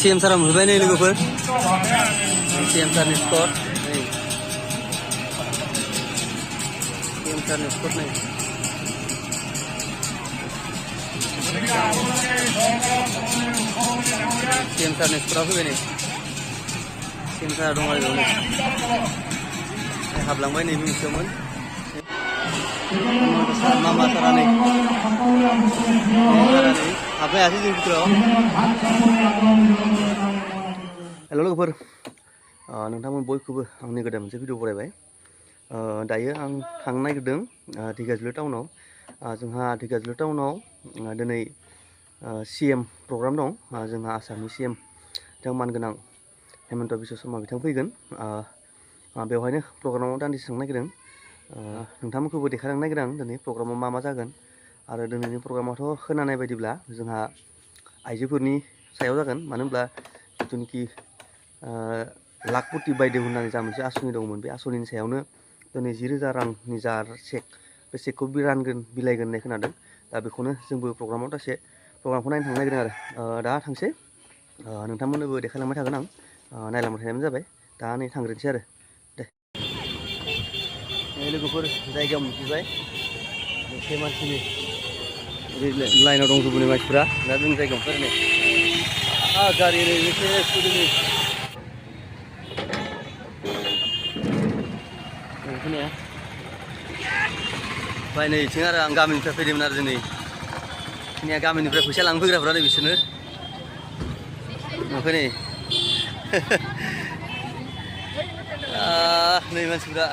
CM सारा मोनफैबाय नै लोगोफोर CM सारनि स्पट नै CM सारनि स्पट नै CM सारनि स्पटआ फैबाय नै CM सारा दं आरो नै हाबलांबाय नै मोनसेयावमोन मामा सारा नै हाबनो हायासै जों भितराव हेल' लोगोफोर नोंथांमोन बयखौबो आंनि गोदान मोनसे भिडिअ बरायबाय दायो आं थांनो नागिरदों ढेकियाजुलि टाउनाव जोंहा ढेकियाजुलि टाउनाव दिनै CM प्रग्राम दं जोंहा आसामनि CM बिथां मानगोनां हेमन्त बिश्व शर्मा बिथां फैगोन बेवहायनो प्रग्रामाव दान्दिसे थांनो नागिरदों नोंथांमोनखौबो देखायलांनो नागिरदों आं दिनै प्रग्रामाव मा जागोन आरो दिनैनि प्रग्रामाथ' खोनानाय बायदिब्ला जोंहा आइजोफोरनि सायाव जागोन मानो होनब्ला जिथुनिखि लाखपति बायदों होननानै जा मोनसे आसनि दंमोन बे आसनिनि सायावनो दिनै 10,000 रांनि जा चेक बे चेकखौ रानगोन बिलाइगोन होननाय खोनादों दा बेखौनो जोंबो प्रग्रामाव दसे प्रग्रामखौ नायनो थांनो नागिरदों आरो दा थांसै नोंथांमोननोबो देखायलांबाय थागोन आं नायलांबाय थानायानो जाबाय दा नै थांग्रोनोसै आरो दे लोगोफोर जायगायाव मोनफैबाय एसे मानसिनि लाइनाव दंजोबो नै मानसिफोरा दा जों जायगायाव ओंखारनाय गारि नै एसे स्कुटिनि खोनाया ओमफ्राय नै बिथिं आरो आं गामिनिफ्राय फैदोंमोन आरो दिनै जोंनिया गामिनिफ्राय फैसा लांनो फैग्राफ्रा नै बिसोरनो ओमफ्राय नै नै मानसिफोरा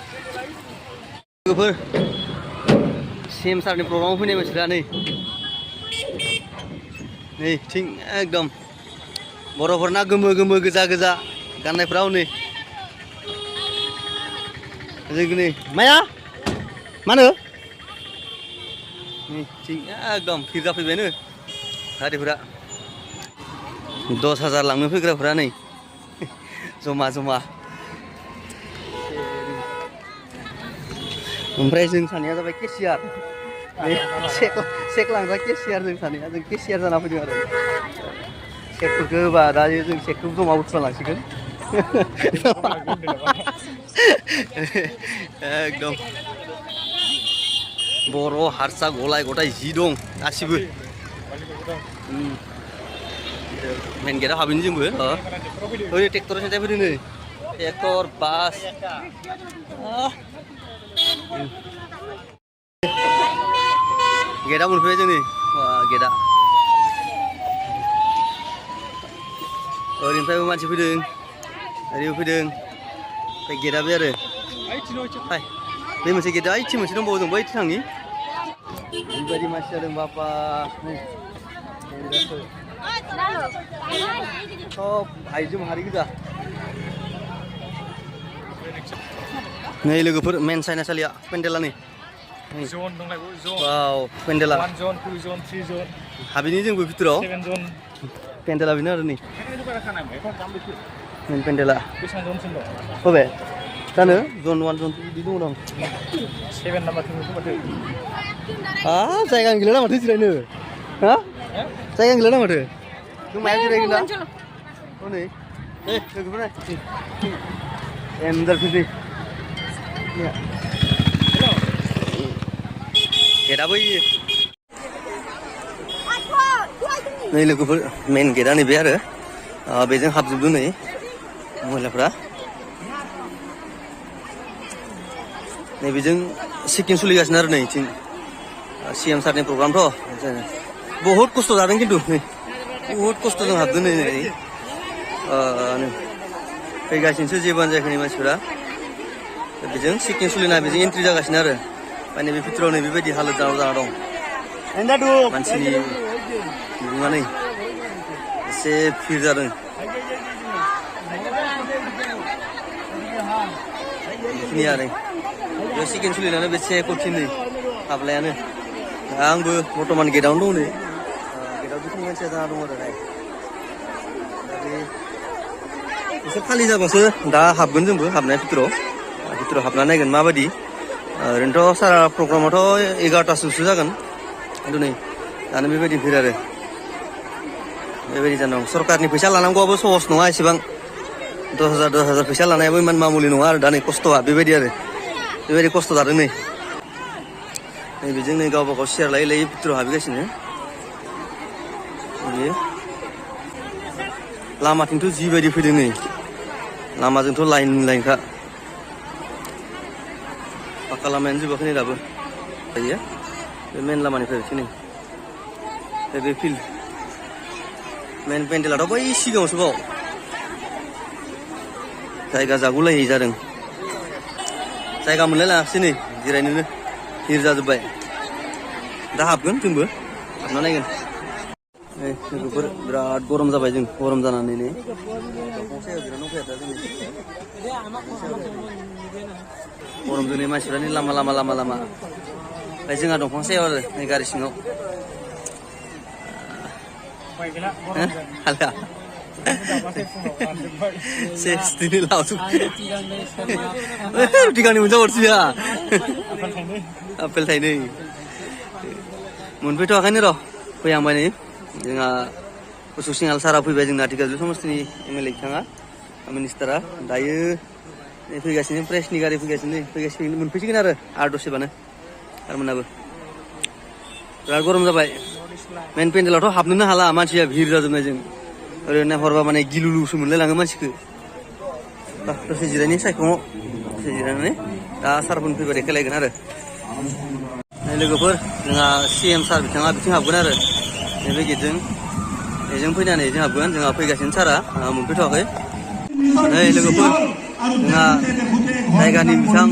लोगोफोर CM सारनि प्रग्रामाव फैनाय मानसिफ्रा नै थिं एकदम बर'फोरना गोमो गोमो गोजा गोजा गाननायफ्राव नै जों नै माया मा होनो थिं एकदम भिर जाफैबायनो गारिफोरा 10,000 लांनो फैग्राफ्रा नै जमा जमा ओमफ्राय जों सानैया जाबाय केसियार चेक लांग्रा केसियार जों सानैया जों केसियार जाना फैदों आरो चेकफोरखौ होबा दा जों चेकखौ जमा बुथुमना लांसिगोन एकदम बर' हारसा गलाय गथाय जि दं गासिबो मेन गेटआव हाबैनो जोंबो ओरै ट्रेक्टरनि साइड फैदों नै ट्रेक्टर बास गेटआ मोनफैबाय जोंनि गेटआ ओरैनिफ्रायबो मानसि फैदों ओरैबो फैदों ओमफ्राय गेटआ बे आरो बे मोनसे गेटआ इथि मोनसे दंबावो जों बै थांनि ओरैबायदि मानसि जादों बापा सब आइजो माहारि गोजा नै लोगोफोर मेन साइनासालिया पेन्डेला नै जन दंलाय वाव पेन्डेला 1 जन 2 जन 3 जन हाबिनि जोंबो भितराव 7 जन पेन्डेला बेनो आरो नै मेन पेन्डेला बेसेबां जनसिम दं बबे जानो जन 1 जन 2 बिदि दङ दं 7 नाम्बार 2 माथो जायगा गैला ना माथो जिरायनो हा जायगा गैला ना माथो नों मायाव जिरायगोन दा हनै लोगोफोर एन्डार फैदों गेटआबो नै लोगोफोर मेन गेटआ नैबे आरो बेजों हाबजोबदों नै महिलाफ्रा नैबेजों चेकिं सोलिगासिनो आरो नै बिथिं CM सारनि प्रग्रामथ' बहुद खस्थ' जादों खिन्थु नै बहुद खस्थ'जों हाबदों नै फैगासिनोसो जेबोआनो जायाखै मानसिफोरा बेजों चेकिं सोलिना बेजों एन्ट्रि जागासिनो आरो माने बे भितराव नै बेबायदि हालोद जाना दं मानसिनि बिबुङा नै एसे भिर जादों बेखिनि आरो बेयाव चेकिं सोलिनानै बे से कठिन नै हाबलायानो आंबो बर्तमान गेटआवनो दं नै गेटआव बेखिनि मानसिया जाना दं आरो एसे खालि जाबासो दा हाबगोन जोंबो हाबनाय भितराव हाबना नायगोन माबायदि ओरैनोथ' सारा प्रग्रामाथ' 11टासोसो जागोन खिन्थु नै दानो बेबायदि भिर आरो बेबायदि जानांगौ सरकारनि फैसा लानांगौआबो सहस नङा एसेबां 10,000 फैसा लानायाबो इमान मामुलि नङा आरो दा नै खस्थ'आ बेबायदि खस्थ' जादों नै बेजों नै गावबा गाव सेयार लायै लायै भितराव हाबहैगासिनो बेयो लामाथिंथ' जिबायदि फैदों नै लामाजोंथ' लाइनखा पाक्का लामायानो जोबाखै नै दाबो दायो बे मेन लामानिफ्राय नै बे फिल्ड मेन पेन्डेलाथ' बै सिगाङावसो बाव जायगा जागुलायै जादों जायगा मोनलाय लाङाखिसै नै जिरायनोनो हिर जाजोब्बाय दा हाबगोन जोंबो हाबना नायगोन लोगोफोर बिराद गरम जाबाय जों गरम जानानै नै गरमजों नै मानसिफ्रा नै लामा ओमफ्राय जोंहा दंफां सायाव आरो नै गारि सिङाव हाला सेसटिनि लावजोब टिकानि मोनजाहरसै हा आपेल थाइनै मोनफैथ'वाखैनो र' फैहांबाय नै जोंहा कुसुक सिंहाल सारा फैबाय जोंना धिकाजुलि समस्तिनि MLA बिथाङा मिनिस्टारा दायो फैगासिनो प्रेसनि गारि फैगासिनो मोनफैसिगोन आरो दसेबानो सारमोनाबो बिराद गरम जाबाय मेन पेन्डेलावथ' हाबनोनो हाला मानसिया भिर जाजोबनायजों ओरैनो हरबा माने गिलुलुसो मोनलायलाङो मानसिखौ दसे जिरायनि सायखङाव दसे जिरायनानै दा सारफोर फैबा देखायलायगोन आरो लोगोफोर जोंहा CM सार बिथाङा बिथिं हाबगोन आरो नैबे गेटजों बेजों फैनानै जों हाबगोन जोंहा फैगासिनो सारा मोनफैथ'वाखै नै लोगोफोर जोंहा जायगानि बिथां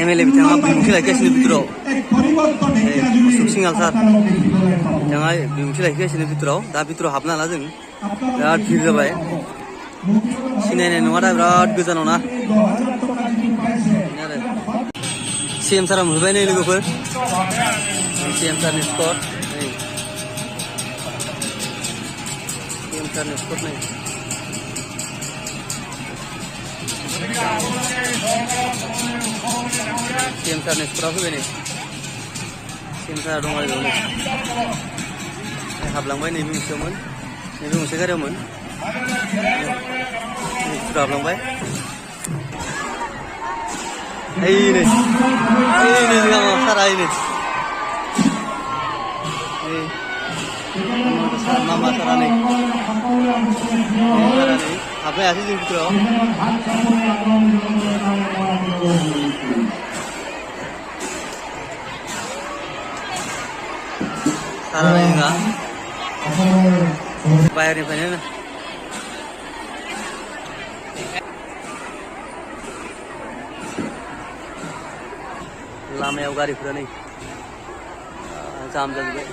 MLA बिथाङा बिबुंथि लाखिगासिनो भितराव कुसुक सिंहाल सार बिथाङा बिबुंथि लाखिगासिनो भितराव दा भितराव हाबनो हाला जों बिराद भिर जाबाय सिनायनाय नङा दा बिराद गोजानाव ना आरो CM सारा मोनफैबाय नै लोगोफोर CM सारनि स्पट नै CM सारनि स्पट नै CM सारनि स्पटआव फैबाय नै CM सारा दं आरो बेयावनो हाबलांबाय नैबे मोनसेयावमोन नैबे मोनसे गारियावमोन हाबलांबाय नै जोंहा सारा मामा सारा नै हाबनो हायासै जों भितराव सारा नै जोंहा बाहेरनिफ्रायनो लामायाव गारिफोरा नै जाम जाजोब्बाय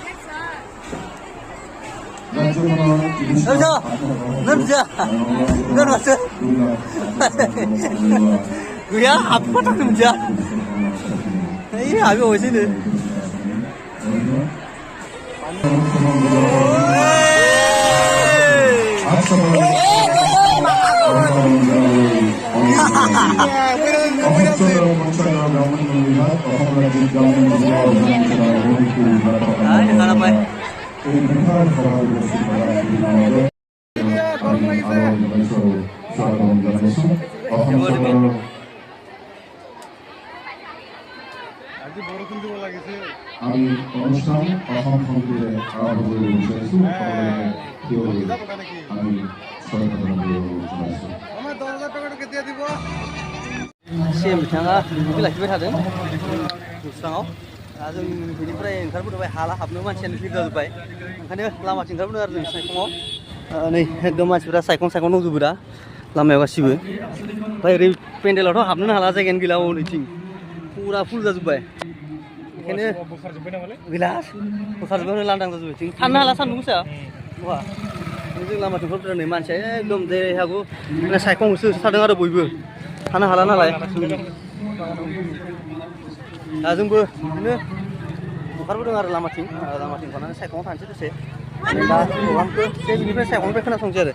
गैया हाबफाथारखै मोनथिया ओइ हाबेवबायसैनो আমি অনুষ্ঠান অসম সংগীতে আৰম্ভ কৰিব বিচাৰিছোঁ আমি CM बिथाङा बिबुंथि लाखिबाय थादों जौस्राङाव दा जों बेनिफ्राय ओंखारबोबाय हाला हाबनो मानसियानो भिर जाजोब्बाय ओंखायनो लामाथिं ओंखारबोदों आरो जों सायखङाव नै एकदम मानसिफोरा सायखं दंजोबो दा लामायाव गासिबो ओमफ्राय ओरै पेन्डेलावथ' हाबनोनो हाला जायगायानो गैला ओरैथिं फुरा फुल जाजोब्बाय बेखायनो गैला बोखारजोबबाय लांदां जाजोब्बाय थानो हाला सान्दुं गोसा बहा जों लामाथिं ओंखारबोदों नै मानसिया एकदम जेरै हागौ सायखं होसो थादों आरो बयबो थानो हाला नालाय दा जोंबो बिदिनो ओंखारबोदों आरो लामाथिं थानानै सायखङाव थानोसै दसे दा प्रग्रामखौ बेनिफ्राय सायखंनिफ्राय खोनासंसै आरो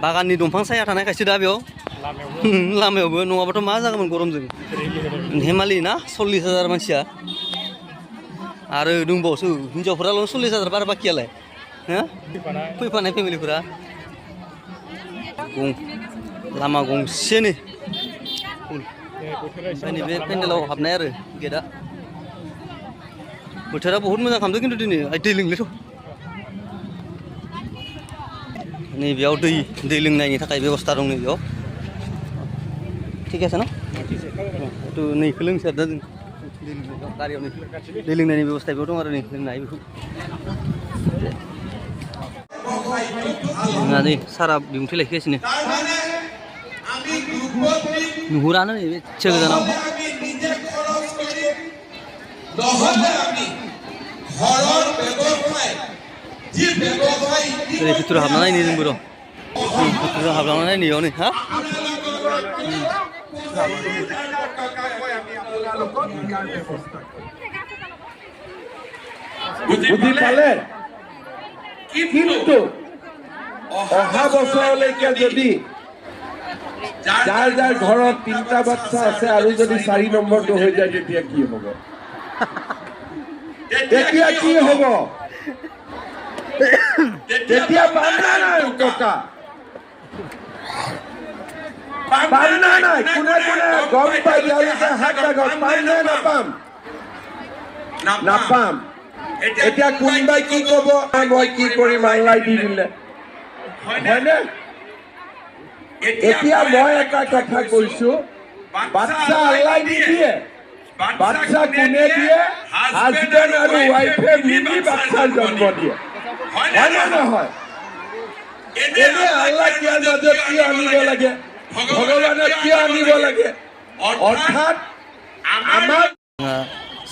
बागाननि दंफां साया थानायखायसो दा बेयाव लामायावबो नङाबाथ' मा जागौमोन गरमजों धेमालि ना 40,000 मानसिया आरो दंबावोसो हिनजावफोराल' 40,000 बारा बाखियालाय हो फैफानाय फेमिलिफोरा लामा गंसेनि ओमफ्राय नैबे पेन्डेलाव हाबनाय आरो गेटआ बोथोरा बहुत मोजां खालामदों खिन्थु दिनै दै लोंलेथ' नैबेयाव दै लोंनायनि थाखाय बेबस्था दं नैबेयाव ठीक আছে न तो नैखौ लोंसै आरो जों गारियाव दै लोंनायनि बेबस्था बेयाव दं आरो नै लोंनो हायो बेखौ जोंहा नै सारा बिबुंथि लाखिगासिनो नुहुरानो नै एसे गोजानाव ओरै भितराव हाबना नायनो जोंबो र' भितराव हाबलांना नायनो इयाव नै हा বুজি পালে কিন্তু অহা বছৰলৈকে যদি যাৰ যাৰ ঘৰত 3টা বাচ্চা আছে আৰু যদি 4 নম্বৰটো হৈ যায় তেতিয়া কি হ'ব তেতিয়া বান্ধা নাই টকা বান্ধা নাই কোনে গম পাই তেওঁলোকে হাত আগত পাম নে নাপাম এতিয়া কোনোবাই কি ক'ব মই কি কৰিম আল্লাই দি দিলে হয়নে এতিয়া মই এটা কথা কৈছো বাচ্চা আল্লাই দি দিয়ে বাচ্চা কোনে দিয়ে হাজবেণ্ড আৰু ৱাইফে মিলি বাচ্চাৰ জন্ম দিয়ে হয়নে নহয় এনে আল্লাহ কিয় মাজত কিয় আনিব লাগে ভগৱানে কিয় আনিব লাগে অৰ্থাৎ আমাৰ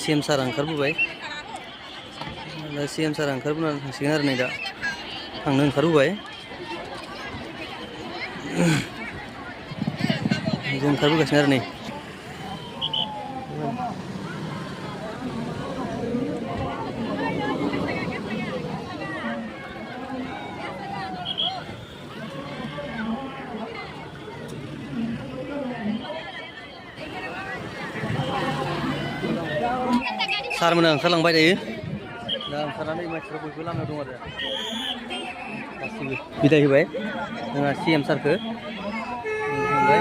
CM सार ओंखारबोबाय दा CM सार ओंखारबोनानै थांसिगोन आरो नै दा थांनो ओंखारबोबाय जों ओंखारबोगासिनो आरो नै सारमोना ओंखारलांबाय दायो दा ओंखारनानै मानसिफ्रा बयबो लामायाव दं आरो गासिबो बिदाय होबाय जोंहा CM सारखौ ओमफ्राय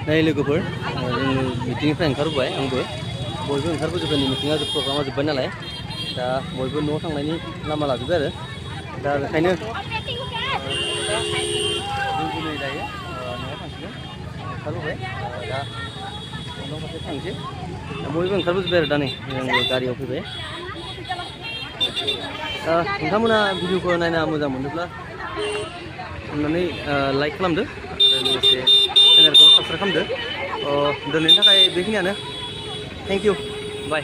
नै लोगोफोर जोङो मिटिंनिफ्राय ओंखारबोबाय आंबो बयबो ओंखारबोजोब्बाय मिटिङा प्रग्रामा जोब्बाय नालाय दा बयबो न'आव थांनायनि लामा लाजोब्बाय आरो दा बेखायनो जों दिनै दायो न'आव थांसिगोन ओंखारबोबाय दा न' फारसे थांसै बयबो ओंखारबोजोब्बाय आरो दा नै आंबो गारियाव फैबाय नोंथांमोना भिडिअखौ नायना मोजां मोनोब्ला अननानै लाइक खालामदो आरो लोगोसे चेनेलखौ साबस्क्राइब खालामदो दिनैनि थाखाय बेखिनियानो थेंक इउ बाय